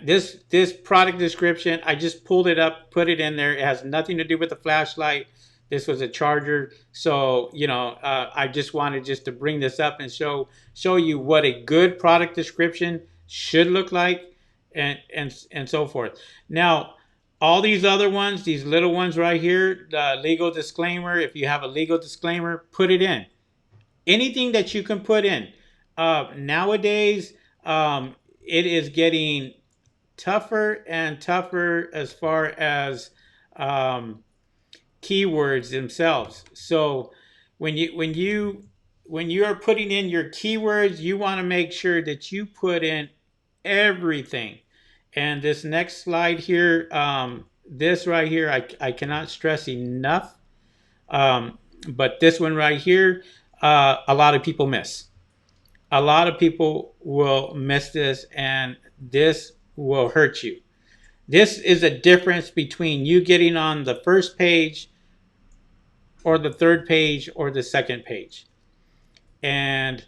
this product description, I just pulled it up, put it in there. It has nothing to do with the flashlight. This was a charger, so I just wanted just to bring this up and show you what a good product description should look like, and so forth. Now, all these other ones, these little ones right here, the legal disclaimer. If you have a legal disclaimer, put it in. Anything that you can put in. Nowadays, it is getting tougher and tougher as far as um, keywords themselves. So when you are putting in your keywords, you want to make sure that you put in everything. And this next slide here, this right here, I cannot stress enough. But this one right here, a lot of people miss. A lot of people will miss this, and this will hurt you. This is a difference between you getting on the first page or the third page or the second page. And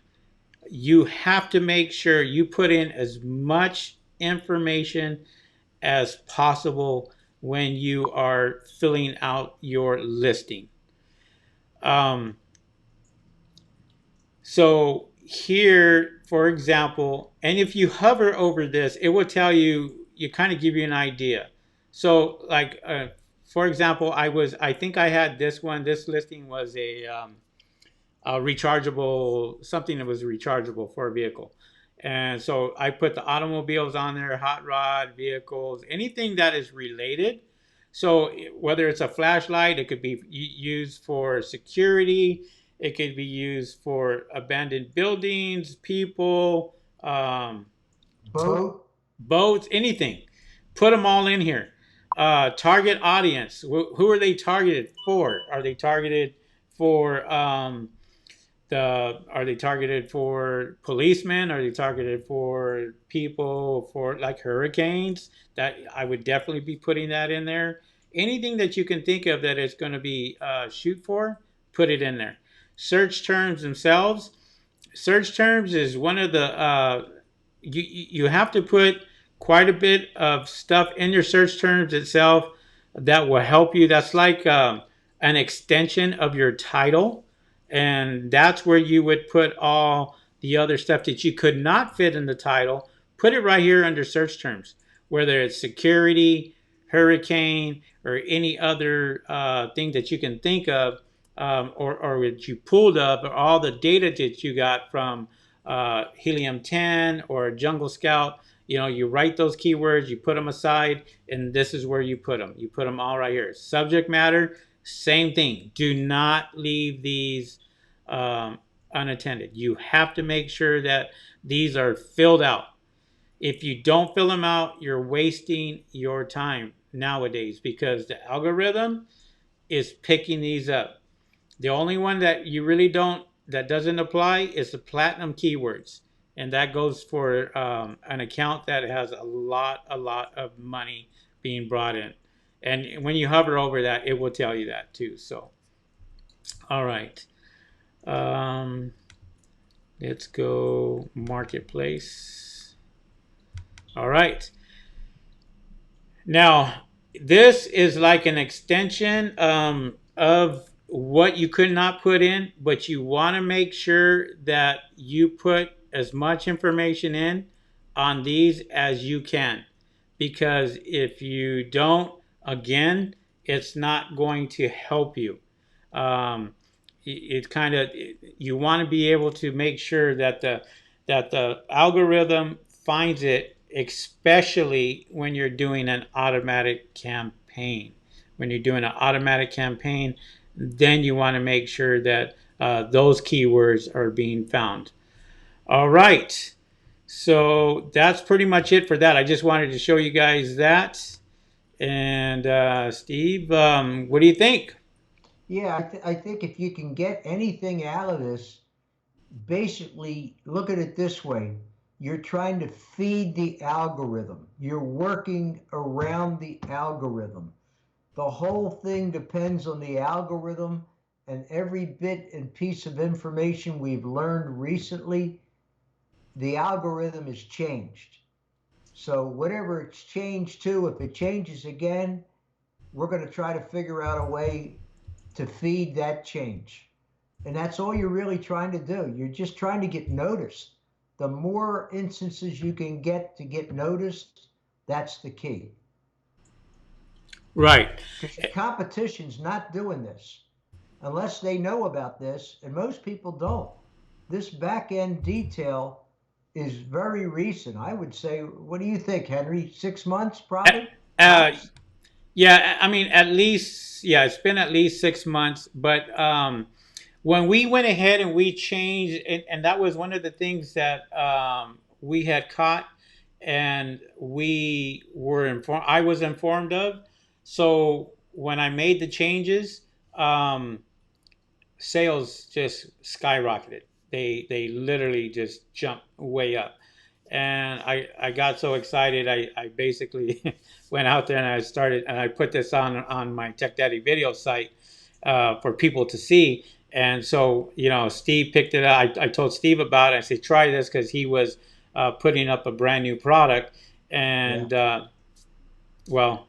you have to make sure you put in as much information as possible when you are filling out your listing. Um, so here, for example, and if you hover over this, it will tell you, you kind of give you an idea. So like, for example, I think I had this one, this listing was a rechargeable, something that was rechargeable for a vehicle. And so I put the automobiles on there, hot rod vehicles, anything that is related. So whether it's a flashlight, it could be used for security, it could be used for abandoned buildings, people, Boat. boats, anything. Put them all in here. Target audience. Who are they targeted for? Are they targeted for are they targeted for policemen? Are they targeted for people for like hurricanes? That I would definitely be putting that in there. Anything that you can think of that it's going to be shoot for, put it in there. Search terms themselves. Search terms is one of the you have to put quite a bit of stuff in your search terms itself that will help you. That's like an extension of your title, and that's where you would put all the other stuff that you could not fit in the title. Put it right here under search terms, whether it's security, hurricane, or any other thing that you can think of, or that you pulled up, or all the data that you got from Helium 10 or Jungle Scout. You know, you write those keywords, you put them aside, and this is where you put them. You put them all right here. Subject matter, same thing. Do not leave these unattended. You have to make sure that these are filled out. If you don't fill them out, you're wasting your time nowadays because the algorithm is picking these up. The only one that you really don't, that doesn't apply is the platinum keywords. And that goes for an account that has a lot of money being brought in. And when you hover over that, it will tell you that too. So, all right. Um, let's go marketplace. All right. Now, this is like an extension of what you could not put in, but you want to make sure that you put as much information in on these as you can. Because if you don't, again, it's not going to help you. Um, it kind of, you want to be able to make sure that the algorithm finds it, especially when you're doing an automatic campaign. When you're doing an automatic campaign, then you want to make sure that those keywords are being found. All right. So that's pretty much it for that. I just wanted to show you guys that. And Steve, what do you think? Yeah, I think if you can get anything out of this, basically look at it this way. You're trying to feed the algorithm. You're working around the algorithm. The whole thing depends on the algorithm, and every bit and piece of information we've learned recently, the algorithm has changed. So whatever it's changed to, if it changes again, we're going to try to figure out a way to feed that change. And that's all you're really trying to do. You're just trying to get noticed. The more instances you can get to get noticed, that's the key. Right. Because your competition's not doing this unless they know about this, and most people don't. This back end detail is very recent. I would say, what do you think, Henry? 6 months, Uh, probably uh, tops. yeah, I mean, at least, yeah, it's been at least 6 months. But when we went ahead and we changed, and that was one of the things that we had caught, and we were informed. I was informed of. So when I made the changes, um, sales just skyrocketed. They literally just jumped way up, and I got so excited. I basically went out there and I started and I put this on my Tech Daddy video site for people to see. And so Steve picked it up. I told Steve about it. I said try this because he was putting up a brand new product, Yeah, and well,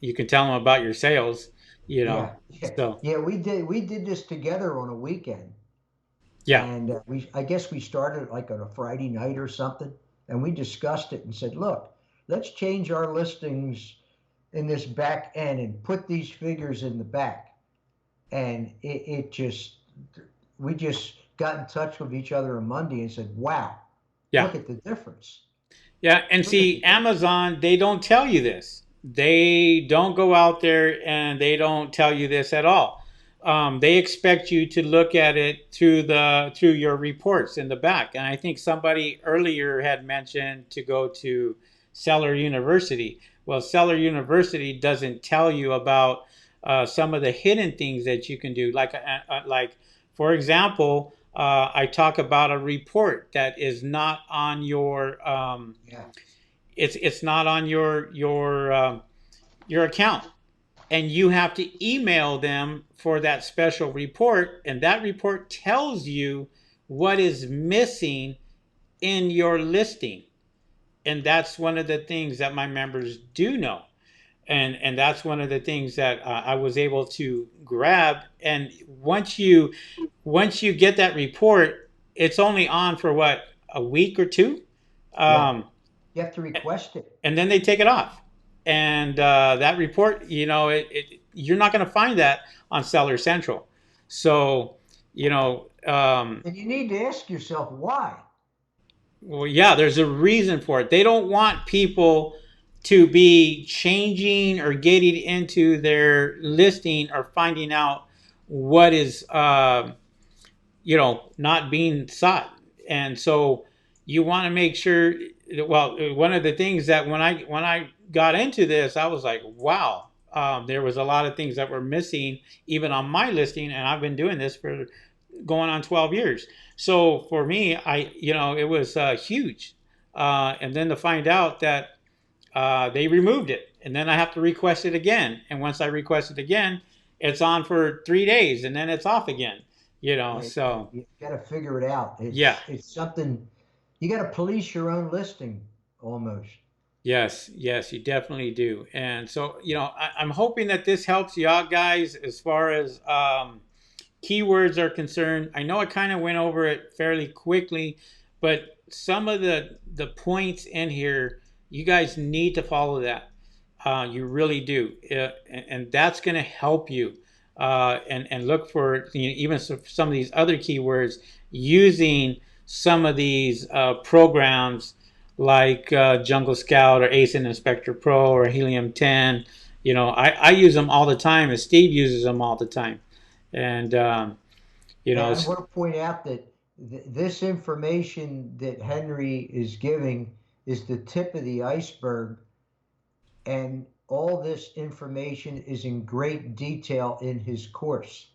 you can tell him about your sales. You know, yeah, yeah, so yeah. We did this together on a weekend, yeah, and I guess we started like on a Friday night or something, and we discussed it and said, look, let's change our listings in this back end and put these figures in the back. And it just we just got in touch with each other on Monday and said, wow, yeah. look at the difference. Yeah, and Look at the see, difference. Amazon, they don't tell you this. They don't go out there and they don't tell you this at all. They expect you to look at it through your reports in the back. And I think somebody earlier had mentioned to go to Seller University. Well, Seller University doesn't tell you about some of the hidden things that you can do. Like for example, I talk about a report that is not on your Yeah, it's not on your account, and you have to email them for that special report, and that report tells you what is missing in your listing. And that's one of the things that my members do know, and that's one of the things that I was able to grab. And once you get that report, it's only on for what, a week or two, yeah. um, You have to request it. and then they take it off. And that report, you're not going to find that on Seller Central. So, And you need to ask yourself why. well, yeah, there's a reason for it. They don't want people to be changing or getting into their listing or finding out what is not being sought. And so you want to make sure. Well, one of the things that when I got into this, I was like, wow, there was a lot of things that were missing even on my listing, and I've been doing this for going on 12 years. So for me, it was huge. And then to find out that they removed it, and then I have to request it again. And once I request it again, it's on for 3 days, and then it's off again. Yeah, So you got to figure it out. yeah, It's something you got to police your own listing almost. yes, yes, you definitely do. And so I'm hoping that this helps you out, guys, as far as keywords are concerned. I know I kind of went over it fairly quickly, but some of the points in here, you guys need to follow that. You really do, and that's going to help you. And look for even some of these other keywords using some of these programs like Jungle Scout or ASIN Inspector Pro or Helium 10. I use them all the time, and Steve uses them all the time. And you And know, I want to point out that this information that Henry is giving is the tip of the iceberg, and all this information is in great detail in his course.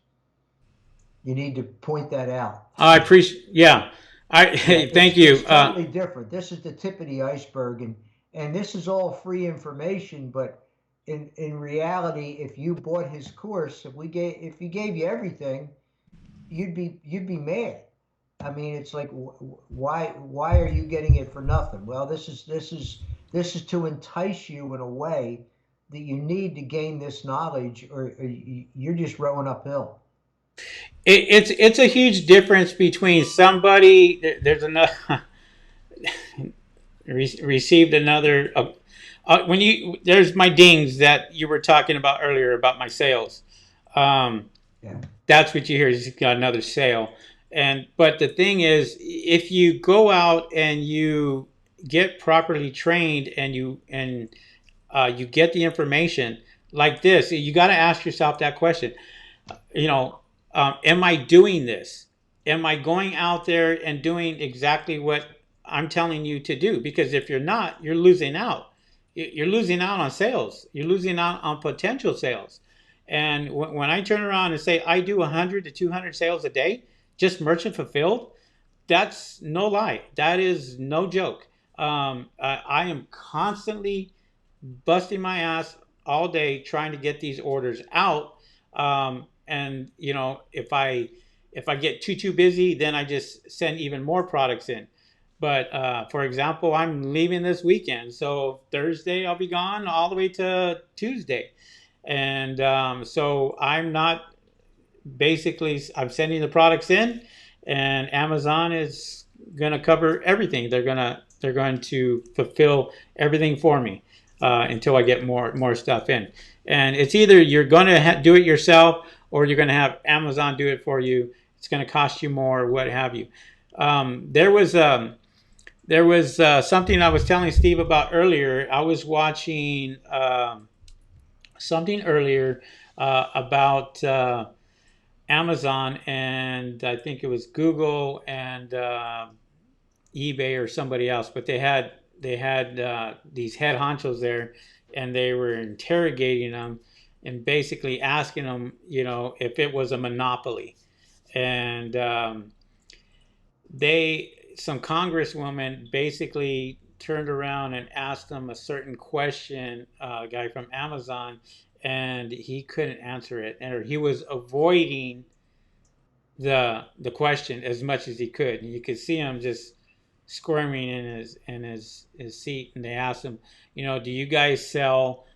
You need to point that out. I appreciate. Yeah, I Yeah, thank it's you. totally different. This is the tip of the iceberg, and this is all free information. But in reality, if you bought his course, if he gave you everything, you'd be mad. I mean, it's like why are you getting it for nothing? Well, this is to entice you in a way that you need to gain this knowledge, or you're just rowing uphill. It's a huge difference between somebody. There's another received another. When you there's my dings that you were talking about earlier about my sales. Um, Yeah, that's what you hear. Is got another sale, And but the thing is, if you go out and you get properly trained and you get the information like this, you got to ask yourself that question. You know, am I doing this? Am I going out there and doing exactly what I'm telling you to do? Because if you're not, you're losing out. You're losing out on sales. You're losing out on potential sales. And when I turn around and say I do 100 to 200 sales a day, just merchant fulfilled, that's no lie. That is no joke. I am constantly busting my ass all day trying to get these orders out. And if I get too busy, then I just send even more products in. But for example, I'm leaving this weekend, so Thursday I'll be gone all the way to Tuesday, and so I'm not basically I'm sending the products in, and Amazon is going to cover everything. They're going to fulfill everything for me until I get more stuff in. And it's either you're going to do it yourself or you're going to have Amazon do it for you. It's going to cost you more, what have you. There was something I was telling Steve about earlier. I was watching something earlier about Amazon, and I think it was Google and eBay or somebody else, but they had these head honchos there, and they were interrogating them and basically asking them, if it was a monopoly, and they some congresswoman basically turned around and asked them a certain question, a guy from Amazon, and he couldn't answer it, or he was avoiding the question as much as he could, and you could see him just squirming in his seat. And they asked him, do you guys sell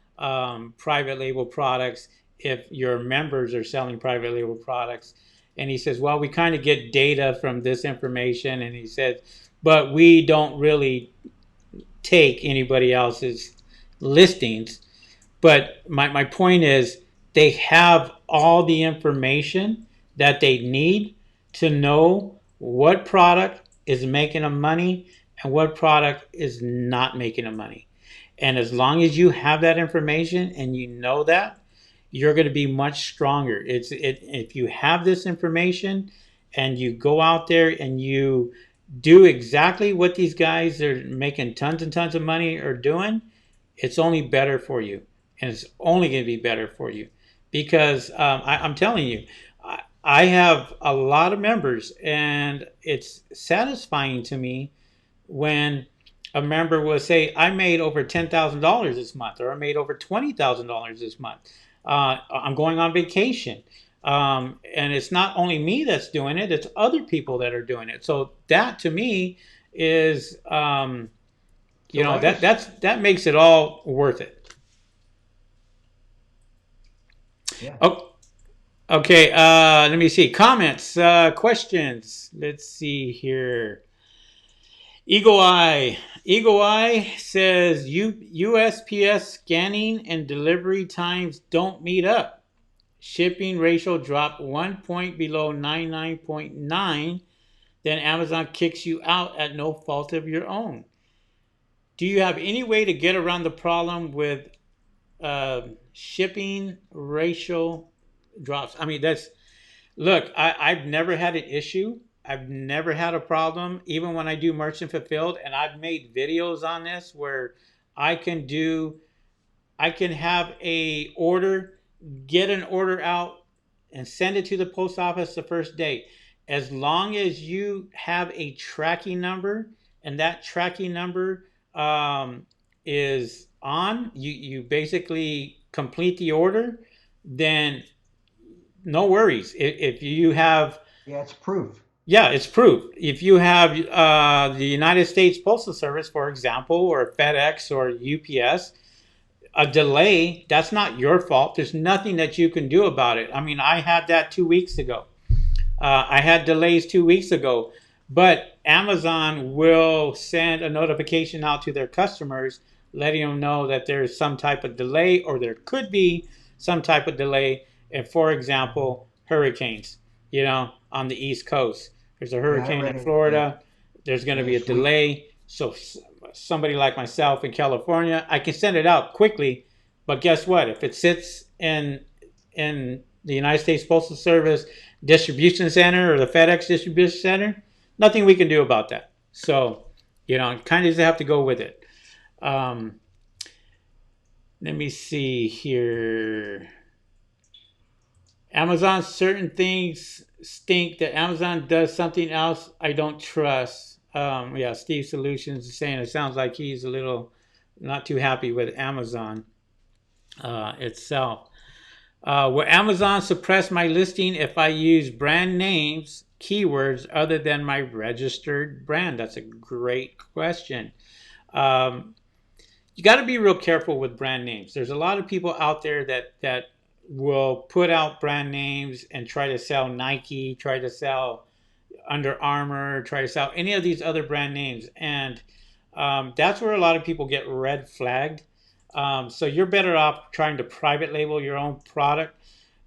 private label products if your members are selling private label products? And he says, well, we kind of get data from this information, and he said, but we don't really take anybody else's listings. But my point is, they have all the information that they need to know what product is making them money and what product is not making them money. And as long as you have that information and you know that, you're going to be much stronger. If you have this information and you go out there and you do exactly what these guys are making tons and tons of money are doing, it's only better for you, and it's only going to be better for you because I'm telling you, I have a lot of members, and it's satisfying to me when a member will say, I made over $10,000 this month, or I made over $20,000 this month. I'm going on vacation. And it's not only me that's doing it, it's other people that are doing it. So that to me is, So I just that makes it all worth it. yeah. Oh, okay. Let me see. Comments, questions. Let's see here. Eagle Eye. Eagle Eye says USPS scanning and delivery times don't meet up. Shipping ratio dropped 1 point below 99.9. Then Amazon kicks you out at no fault of your own. Do you have any way to get around the problem with shipping ratio drops? I mean, look, I've never had an issue. I've never had a problem, even when I do merchant fulfilled, and I've made videos on this where I can do, I can have a order, get an order out, and send it to the post office the first day. As long as you have a tracking number, and that tracking number is on, you basically complete the order, then no worries. If you have, Yeah, it's proof. yeah, it's proof. If you have the United States Postal Service, for example, or FedEx or UPS, a delay, that's not your fault. There's nothing that you can do about it. I mean, I had that 2 weeks ago. I had delays 2 weeks ago, but Amazon will send a notification out to their customers letting them know that there's some type of delay, or there could be some type of delay. And for example, hurricanes, on the East Coast. There's a Yeah, I hurricane in read it Florida. There's going to be a last week. delay. So somebody like myself in California, I can send it out quickly, but guess what? If it sits in the United States Postal Service distribution center or the FedEx distribution center, nothing we can do about that. So, kind of just have to go with it. Um, Let me see here. Amazon, certain things stink that Amazon does something else I don't trust. Yeah, Steve Solutions is saying it sounds like he's a little not too happy with Amazon itself. Will Amazon suppress my listing if I use brand names, keywords other than my registered brand? That's a great question. Um, you got to be real careful with brand names. There's a lot of people out there that will put out brand names and try to sell Nike, try to sell Under Armour, try to sell any of these other brand names, and that's where a lot of people get red flagged. So you're better off trying to private label your own product.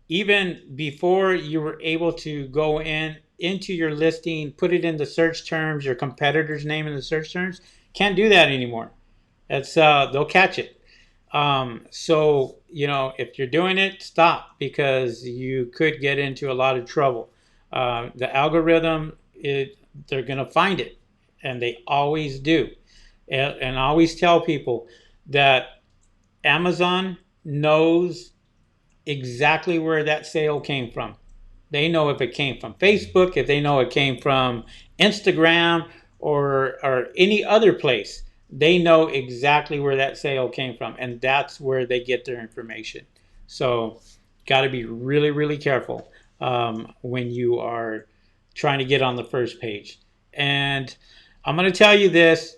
Even before you were able to go into your listing, put it in the search terms, your competitor's name in the search terms, can't do that anymore. That's they'll catch it. So if you're doing it, stop because you could get into a lot of trouble. The algorithm, they're gonna find it, and they always do. And I always tell people that Amazon knows exactly where that sale came from. They know if it came from Facebook, if they know it came from Instagram or any other place. They know exactly where that sale came from, and that's where they get their information. So, got to be really, really careful when you are trying to get on the first page. And I'm going to tell you this,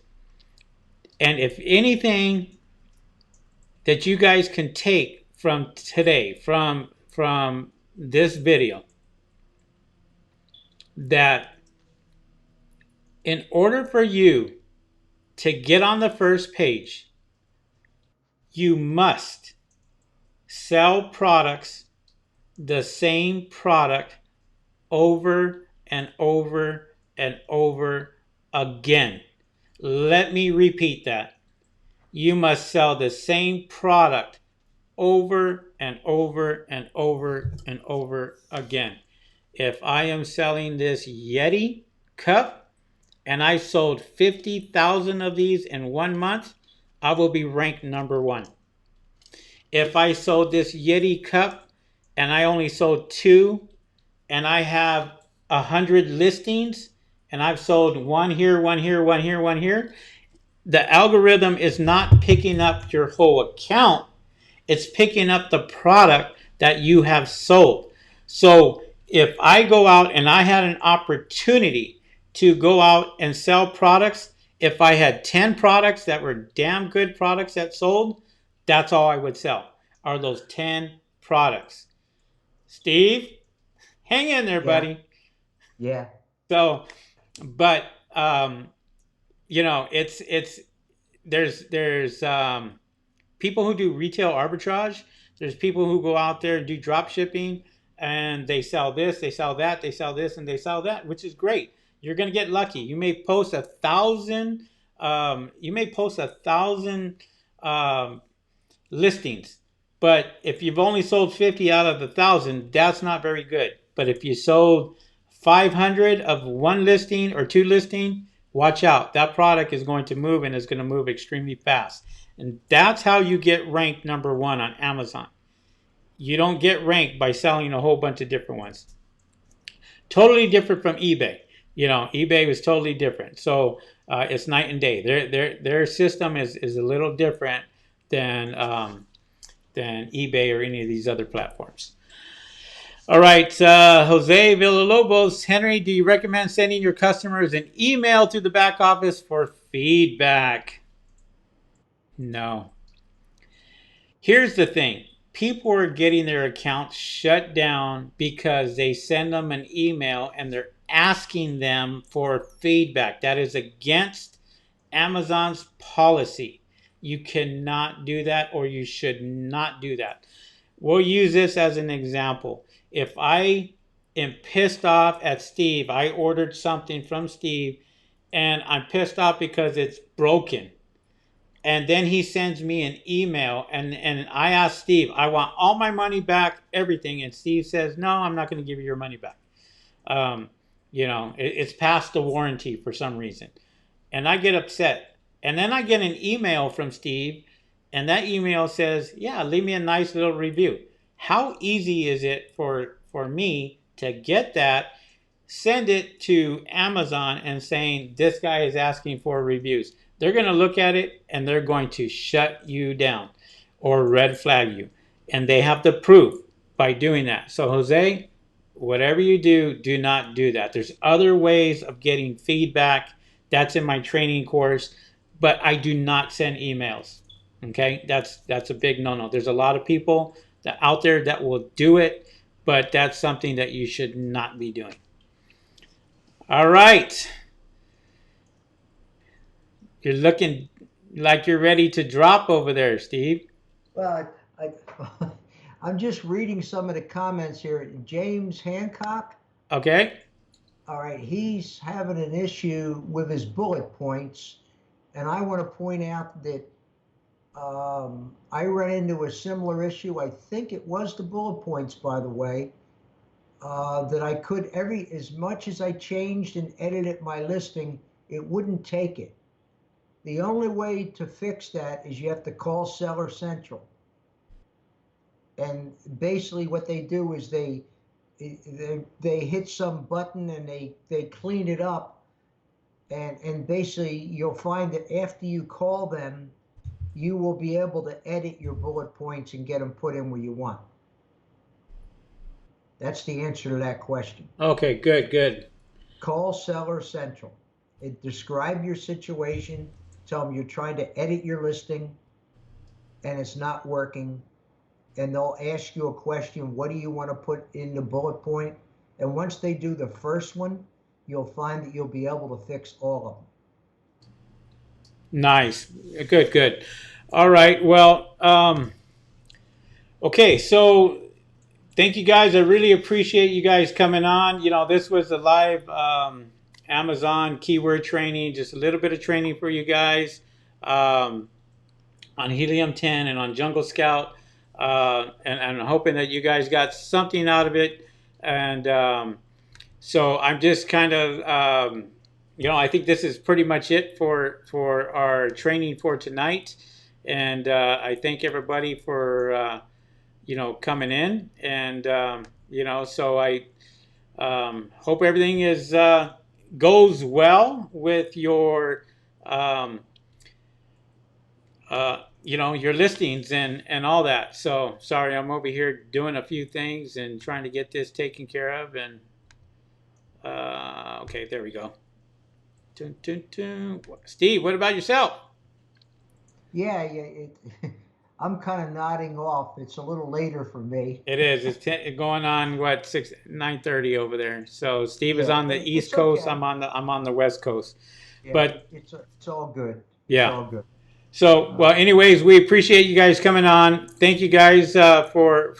and if anything that you guys can take from today, from this video, that in order for you to get on the first page, you must sell products, the same product, over and over and over again. Let me repeat that. You must sell the same product over and over and over and over again. If I am selling this Yeti cup and I sold 50,000 of these in 1 month, I will be ranked number one. If I sold this Yeti cup and I only sold two and I have 100 listings and I've sold one here, one here, one here, one here, the algorithm is not picking up your whole account. It's picking up the product that you have sold. So if I go out and I had an opportunity to go out and sell products, if I had 10 products that were damn good products that sold, that's all I would sell are those 10 products. Steve, hang in there, Yeah, buddy. yeah, So, but it's there's people who do retail arbitrage. There's people who go out there and do drop shipping and they sell this, they sell that, they sell this, and they sell that, which is great. You're gonna get lucky. You may post 1,000. You may post 1,000 um, listings, but if you've only sold 50 out of 1,000, that's not very good. But if you sold 500 of one listing or two listing, watch out. That product is going to move and is going to move extremely fast. And that's how you get ranked number one on Amazon. You don't get ranked by selling a whole bunch of different ones. Totally different from eBay. eBay was totally different. So it's night and day. Their system is a little different than eBay or any of these other platforms. All right, Jose Villalobos. Henry, do you recommend sending your customers an email to the back office for feedback? No. Here's the thing. People are getting their accounts shut down because they send them an email and they're asking them for feedback. That is against Amazon's policy. You cannot do that, or you should not do that. We'll use this as an example. If I am pissed off at Steve. I ordered something from Steve and I'm pissed off because it's broken. And then he sends me an email and I ask Steve, I want all my money back, everything. And Steve says, no, I'm not going to give you your money back. Um, it's past the warranty for some reason. And I get upset. And then I get an email from Steve, and that email says, yeah, leave me a nice little review. How easy is it for me to get that, send it to Amazon and saying this guy is asking for reviews? They're going to look at it and they're going to shut you down or red flag you. And they have the proof by doing that. So, Jose, whatever you do, do not do that. There's other ways of getting feedback. That's in my training course, but I do not send emails. Okay, that's a big no-no. There's a lot of people that out there that will do it, but that's something that you should not be doing. All right. You're looking like you're ready to drop over there, Steve. Well, I'm just reading some of the comments here. James Hancock, Okay. all right, he's having an issue with his bullet points, and I want to point out that I ran into a similar issue. I think it was the bullet points, by the way, that I could as much as I changed and edited my listing, it wouldn't take it. The only way to fix that is you have to call Seller Central. And basically what they do is they hit some button and they clean it up, and basically you'll find that after you call them, you will be able to edit your bullet points and get them put in where you want. That's the answer to that question. Okay, good, good. Call Seller Central. Describe your situation. Tell them you're trying to edit your listing and it's not working. And they'll ask you a question. What do you want to put in the bullet point? And once they do the first one, you'll find that you'll be able to fix all of them. Nice. Good, good. All right. Well, okay. So thank you guys. I really appreciate you guys coming on. This was a live Amazon keyword training, just a little bit of training for you guys on Helium 10 and on Jungle Scout. And I'm hoping that you guys got something out of it. And so I'm just kind of, I think this is pretty much it for our training for tonight. And I thank everybody for, coming in. And, so I hope everything goes well with your, your listings and all that. So sorry, I'm over here doing a few things and trying to get this taken care of. And okay, there we go. Dun, dun, dun. Steve, what about yourself? Yeah. I'm kind of nodding off. It's a little later for me. It is. It's going on what 9:30 over there. So Steve is Yeah, on the East it's Coast. okay. I'm on the West Coast. Yeah, But it's all good. It's yeah. all good. So well, anyways, we appreciate you guys coming on. Thank you guys for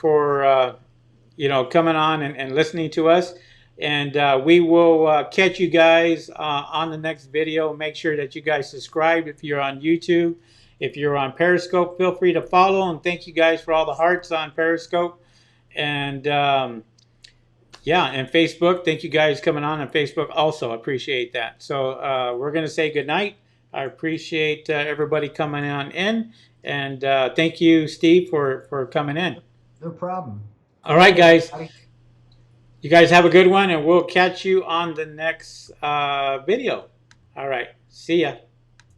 coming on and listening to us. And we will catch you guys on the next video. Make sure that you guys subscribe if you're on YouTube. If you're on Periscope, feel free to follow. And thank you guys for all the hearts on Periscope. And and Facebook. Thank you guys coming on Facebook also. Appreciate that. So we're going to say goodnight. I appreciate everybody coming on in. And thank you, Steve, for coming in. No problem. All right, guys. Everybody. You guys have a good one, and we'll catch you on the next video. All right. See ya.